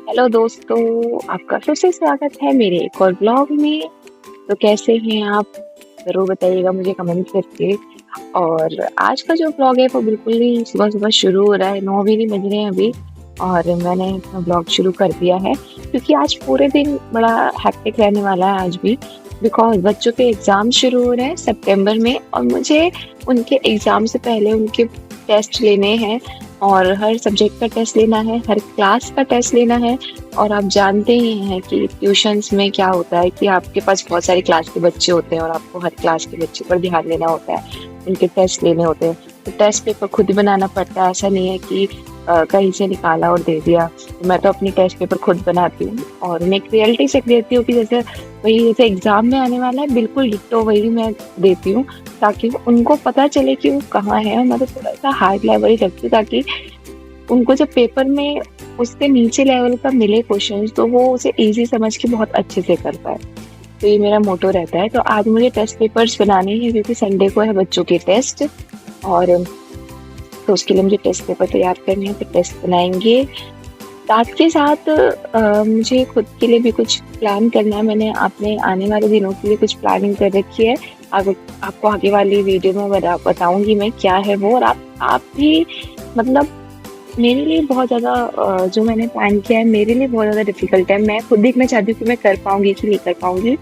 Hello दोस्तों, आपका फिर से स्वागत है मेरे एक और ब्लॉग में। तो कैसे हैं आप? ज़रूर बताइएगा मुझे कमेंट करके। और आज का जो ब्लॉग है वो बिल्कुल ही सुबह-सुबह शुरू हो रहा है, 9 भी नहीं बज रहे हैं अभी और मैंने अपना ब्लॉग शुरू कर दिया है क्योंकि आज पूरे दिन बड़ा हेक्टिक रहने वाला है आज भी। बिकॉज़ बच्चों के एग्ज़ाम शुरू हो रहे हैं सितंबर में और मुझे उनके एग्ज़ाम से पहले उनके टेस्ट लेने हैं और हर सब्जेक्ट का टेस्ट लेना है, हर क्लास का टेस्ट लेना है। और आप जानते ही हैं कि ट्यूशन्स में क्या होता है कि आपके पास बहुत सारी क्लास के बच्चे होते हैं और आपको हर क्लास के बच्चे पर ध्यान देना होता है, उनके टेस्ट लेने होते हैं। तो टेस्ट पेपर खुद ही बनाना पड़ता है, ऐसा नहीं है कि कहीं से निकाला और दे दिया। तो मैं तो अपनी टेस्ट पेपर खुद बनाती हूँ और मैं एक रियलिटी चेक देती हूँ कि जैसे एग्ज़ाम में आने वाला है बिल्कुल डिट्टो वही मैं देती हूँ, ताकि उनको पता चले कि वो कहाँ है। और मैं तो थोड़ा-सा हार्ड लेवल ही रखती हूँ ताकि उनको जब पेपर में उससे नीचे लेवल का मिले क्वेश्चंस तो वो उसे इजी समझ के बहुत अच्छे से कर पाए। तो ये मेरा मोटो रहता है। तो आज मुझे टेस्ट पेपर्स बनाने हैं क्योंकि संडे को है बच्चों के टेस्ट। और तो उसके लिए मुझे टेस्ट पेपर तैयार करने हैं, तो टेस्ट बनाएंगे। साथ के साथ मुझे खुद के लिए भी कुछ प्लान करना है। मैंने अपने आने वाले दिनों के लिए कुछ प्लानिंग कर रखी है। आगे आपको आगे वाली वीडियो में बताऊंगी मैं क्या है वो। और आप भी मतलब मेरे लिए बहुत ज़्यादा जो मैंने प्लान किया है मेरे लिए बहुत ज़्यादा डिफ़िकल्ट है। मैं खुद देखना चाहती हूँ कि मैं कर पाऊँगी कि नहीं कर पाऊँगी।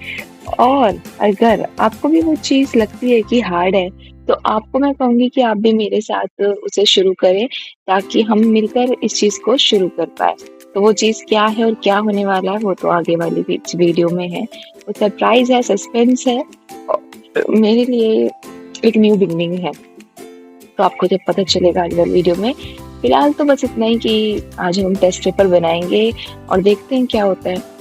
और अगर आपको भी वो चीज़ लगती है कि हार्ड है, तो आपको मैं कहूँगी कि आप भी मेरे साथ उसे शुरू करें ताकि हम मिलकर इस चीज़ को शुरू कर पाएँ। तो वो चीज़ क्या है और क्या होने वाला है वो तो आगे वाली वीडियो में है। वो सरप्राइज़ है, सस्पेंस है और मेरे लिए एक न्यू बिगिनिंग है। तो आपको जब पता चलेगा अगले वीडियो में। फिलहाल तो बस इतना ही कि आज हम टेस्ट पेपर बनाएंगे और देखते हैं क्या होता है।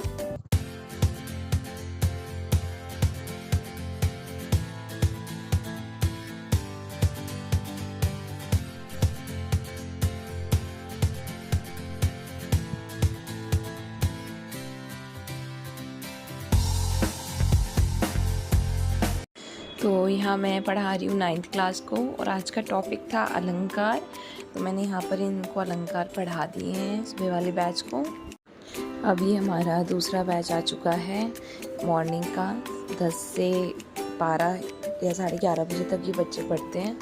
तो यहाँ मैं पढ़ा रही हूँ 9th क्लास को और आज का टॉपिक था अलंकार। तो मैंने यहाँ पर इनको अलंकार पढ़ा दिए हैं सुबह वाले बैच को। अभी हमारा दूसरा बैच आ चुका है मॉर्निंग का। 10 से 12 या 11:30 बजे तक ये बच्चे पढ़ते हैं।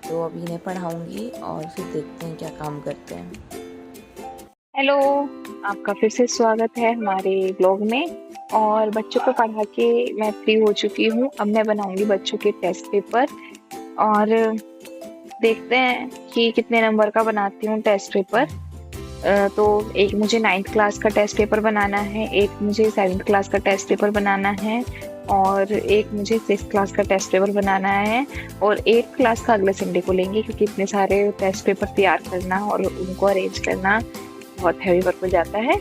तो अभी इन्हें पढ़ाऊँगी और फिर देखते हैं क्या काम करते हैं। हेलो, आपका फिर से स्वागत है हमारे ब्लॉग में। और बच्चों को पढ़ा के मैं फ्री हो चुकी हूँ। अब मैं बनाऊंगी बच्चों के टेस्ट पेपर और देखते हैं कि कितने नंबर का बनाती हूँ टेस्ट पेपर। तो एक मुझे 9th क्लास का टेस्ट पेपर बनाना है, एक मुझे 7th क्लास का टेस्ट पेपर बनाना है और एक मुझे 6th क्लास का टेस्ट पेपर बनाना है। और 8th क्लास का अगले संडे को लेंगे क्योंकि इतने सारे टेस्ट पेपर तैयार करना और उनको अरेंज करना बहुत हैवी वर्क हो जाता है।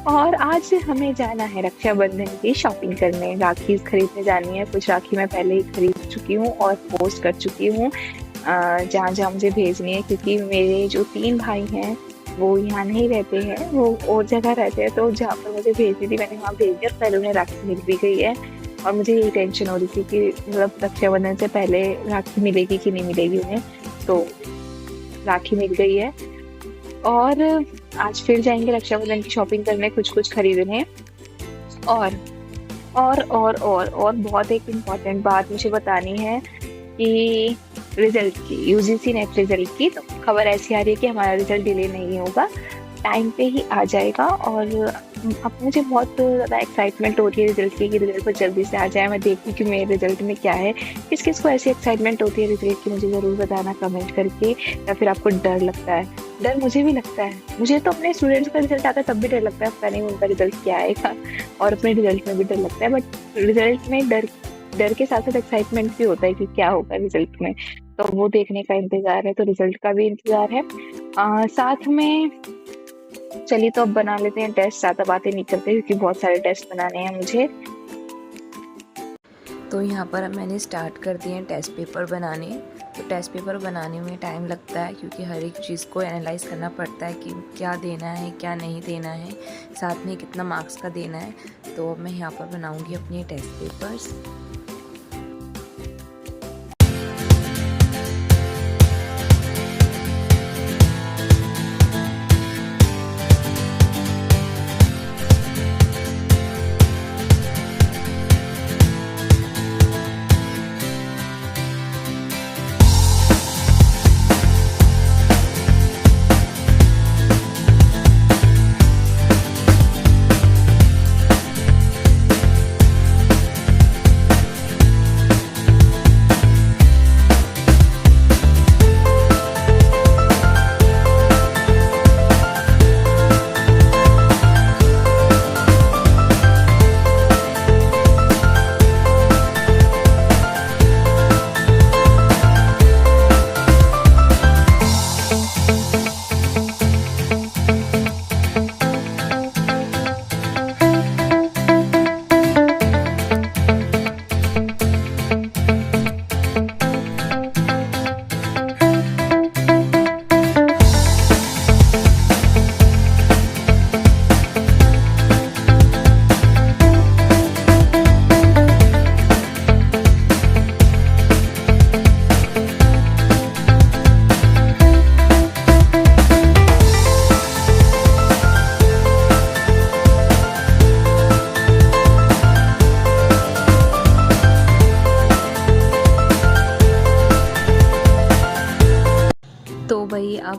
और आज हमें जाना है रक्षाबंधन की शॉपिंग करने, राखी खरीदने जानी है। कुछ राखी मैं पहले ही खरीद चुकी हूँ और पोस्ट कर चुकी हूँ जहाँ जहाँ मुझे भेजनी है, क्योंकि मेरे जो 3 भाई हैं वो यहाँ नहीं रहते हैं, वो और जगह रहते हैं। तो जहाँ पर मुझे भेजनी थी मैंने वहाँ भेज दिया, पहले उन्हें राखी मिल भी गई है। और मुझे यही टेंशन हो रही थी कि मतलब रक्षाबंधन से पहले राखी मिलेगी कि नहीं मिलेगी उन्हें। तो राखी मिल गई है और आज फिर जाएंगे रक्षाबंधन की शॉपिंग करने, कुछ कुछ खरीदने। और और बहुत एक इम्पॉर्टेंट बात मुझे बतानी है कि रिजल्ट की, यूजीसी नेट रिजल्ट की। तो खबर ऐसी आ रही है कि हमारा रिजल्ट डिले नहीं होगा, टाइम पे ही आ जाएगा। और अब मुझे बहुत ज़्यादा एक्साइटमेंट हो रही है रिजल्ट की कि रिजल्ट पर जल्दी से आ जाए, मैं देखूँ कि मेरे रिजल्ट में क्या है। किस किस को ऐसी एक्साइटमेंट होती है रिजल्ट की, मुझे ज़रूर बताना कमेंट करके। या फिर आपको डर लगता है? डर मुझे भी लगता है, मुझे तो अपने स्टूडेंट्स का रिजल्ट आता है तब भी डर लगता है, पता नहीं उनका रिजल्ट क्या आएगा। और अपने रिजल्ट में भी डर लगता है, बट रिजल्ट में डर डर के साथ साथ एक्साइटमेंट भी होता है कि क्या होगा रिजल्ट में। तो वो देखने का इंतजार है, तो रिजल्ट का भी इंतजार है। साथ में चलिए तो अब बना लेते हैं टेस्ट, ज़्यादा बातें नहीं करते क्योंकि बहुत सारे टेस्ट बनाने हैं मुझे। तो यहाँ पर अब मैंने स्टार्ट कर दिए हैं टेस्ट पेपर बनाने। तो टेस्ट पेपर बनाने में टाइम लगता है क्योंकि हर एक चीज़ को एनालाइज करना पड़ता है कि क्या देना है क्या नहीं देना है, साथ में कितना मार्क्स का देना है। तो मैं यहाँ पर बनाऊँगी अपने टेस्ट पेपर्स।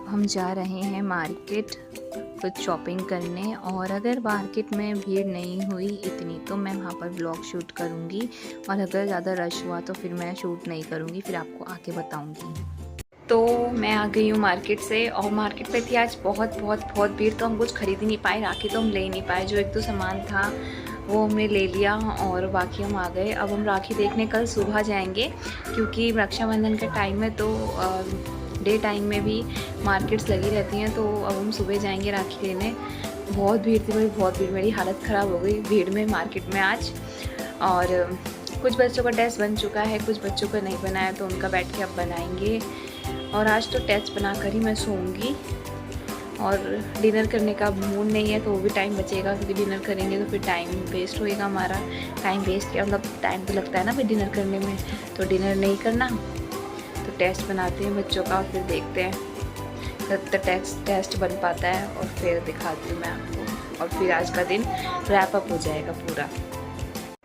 अब हम जा रहे हैं मार्केट कुछ शॉपिंग करने, और अगर मार्केट में भीड़ नहीं हुई इतनी तो मैं वहाँ पर ब्लॉग शूट करूँगी, और अगर ज़्यादा रश हुआ तो फिर मैं शूट नहीं करूँगी, फिर आपको आके बताऊँगी। तो मैं आ गई हूँ मार्केट से, और मार्केट पे थी आज बहुत भीड़, तो हम कुछ खरीद ही नहीं पाए, राखी तो हम ले ही नहीं पाए। जो एक दो सामान था वो हमने ले लिया और बाकी हम आ गए। अब हम राखी देखने कल सुबह जाएंगे, क्योंकि रक्षाबंधन का टाइम है, तो डे टाइम में भी मार्केट्स लगी रहती हैं, तो अब हम सुबह जाएंगे राखी लेने। बहुत भीड़ थी भाई, बहुत भीड़, मेरी हालत ख़राब हो गई भीड़ में मार्केट में आज। और कुछ बच्चों का टेस्ट बन चुका है, कुछ बच्चों का नहीं बना है, तो उनका बैठ के अब बनाएंगे। और आज तो टेस्ट बना कर ही मैं सोऊंगी, और डिनर करने का मूड नहीं है, तो वो भी टाइम बचेगा, क्योंकि डिनर करेंगे तो फिर टाइम वेस्ट होएगा हमारा। टाइम वेस्ट क्या, मतलब टाइम तो लगता है ना फिर डिनर करने में, तो डिनर नहीं करना, तो टेस्ट बनाते हैं बच्चों का, फिर देखते हैं कब तक टेस्ट बन पाता है, और फिर दिखाती हूँ मैं आपको, और फिर आज का दिन रैप अप हो जाएगा पूरा।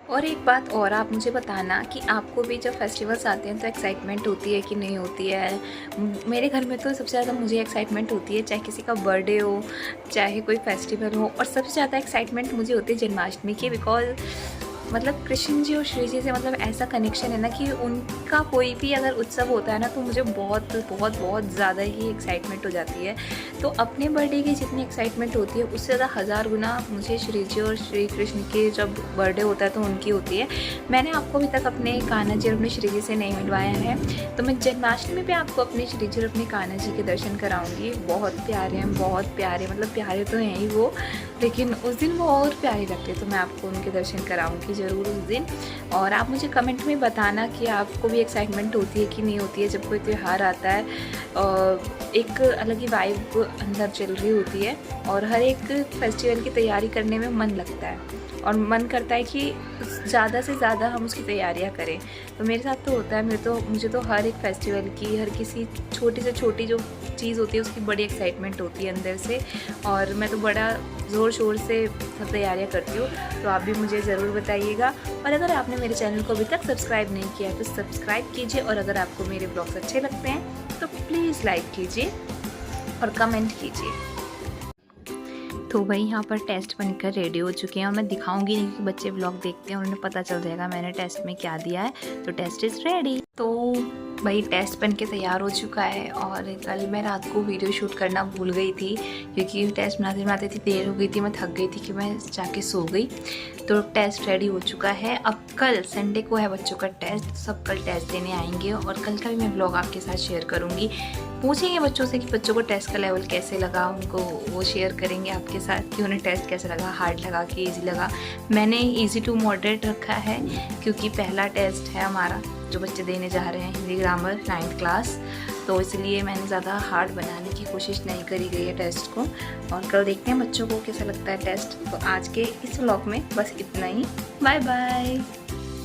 और एक बात और, आप मुझे बताना कि आपको भी जब फेस्टिवल्स आते हैं तो एक्साइटमेंट होती है कि नहीं होती है। मेरे घर में तो सबसे ज़्यादा मुझे एक्साइटमेंट होती है, चाहे किसी का बर्थडे हो, चाहे कोई फेस्टिवल हो, और सबसे ज़्यादा एक्साइटमेंट मुझे होती है जन्माष्टमी की, बिकॉज मतलब कृष्ण जी और श्री जी से मतलब ऐसा कनेक्शन है ना कि उनका कोई भी अगर उत्सव होता है ना तो मुझे बहुत ज़्यादा ही एक्साइटमेंट हो जाती है। तो अपने बर्थडे की जितनी एक्साइटमेंट होती है उससे ज़्यादा 1000 गुना मुझे श्री जी और श्री कृष्ण के जब बर्थडे होता है तो उनकी होती है। मैंने आपको अभी तक अपने कान्हा जी और अपने श्री जी से नहीं मिलवाया है, तो मैं जन्माष्टमी पे आपको अपने श्री जी और अपने कान्हा जी के दर्शन कराऊंगी। बहुत प्यारे हैं, बहुत प्यारे, मतलब प्यारे तो हैं ही वो, लेकिन उस दिन वो और प्यारे लगते हैं, तो मैं आपको उनके दर्शन कराऊंगी ज़रूर उस दिन। और आप मुझे कमेंट में बताना कि आपको भी एक्साइटमेंट होती है कि नहीं होती है जब कोई त्यौहार आता है। एक अलग ही वाइब अंदर चल रही होती है, और हर एक फेस्टिवल की तैयारी करने में मन लगता है, और मन करता है कि ज़्यादा से ज़्यादा हम उसकी तैयारियां करें। तो मेरे साथ तो होता है, मुझे तो हर एक फेस्टिवल की, हर किसी छोटी से छोटी जो चीज़ होती है उसकी बड़ी एक्साइटमेंट होती है अंदर से, और मैं तो बड़ा ज़ोर शोर से सब तैयारियां करती हूँ। तो आप भी मुझे ज़रूर बताइएगा, और अगर आपने मेरे चैनल को अभी तक सब्सक्राइब नहीं किया है तो सब्सक्राइब कीजिए, और अगर आपको मेरे ब्लॉग्स अच्छे लगते हैं तो प्लीज़ लाइक कीजिए और कमेंट कीजिए। तो भाई यहाँ पर टेस्ट बनकर रेडी हो चुके हैं, और मैं दिखाऊंगी नहीं, क्योंकि बच्चे ब्लॉग देखते हैं और उन्हें पता चल जाएगा मैंने टेस्ट में क्या दिया है। तो टेस्ट इज़ रेडी। तो भाई टेस्ट बन के तैयार हो चुका है, और कल मैं रात को वीडियो शूट करना भूल गई थी, क्योंकि टेस्ट बनाते बनाते इतनी देर हो गई थी, मैं थक गई थी कि मैं जाके सो गई। तो टेस्ट रेडी हो चुका है। अब कल संडे को है बच्चों का टेस्ट, सब कल टेस्ट देने आएंगे, और कल का भी मैं ब्लॉग आपके साथ शेयर करूँगी। पूछेंगे बच्चों से कि बच्चों को टेस्ट का लेवल कैसे लगा, उनको वो शेयर करेंगे आपके साथ कि उन्हें टेस्ट कैसे लगा, हार्ड लगा कि ईजी लगा। मैंने ईजी टू मॉडरेट रखा है, क्योंकि पहला टेस्ट है हमारा जो बच्चे देने जा रहे हैं, हिंदी ग्रामर 9th क्लास, तो इसलिए मैंने ज़्यादा हार्ड बनाने की कोशिश नहीं करी गई है टेस्ट को। और कल देखते हैं बच्चों को कैसा लगता है टेस्ट। तो आज के इस व्लॉग में बस इतना ही। Bye bye.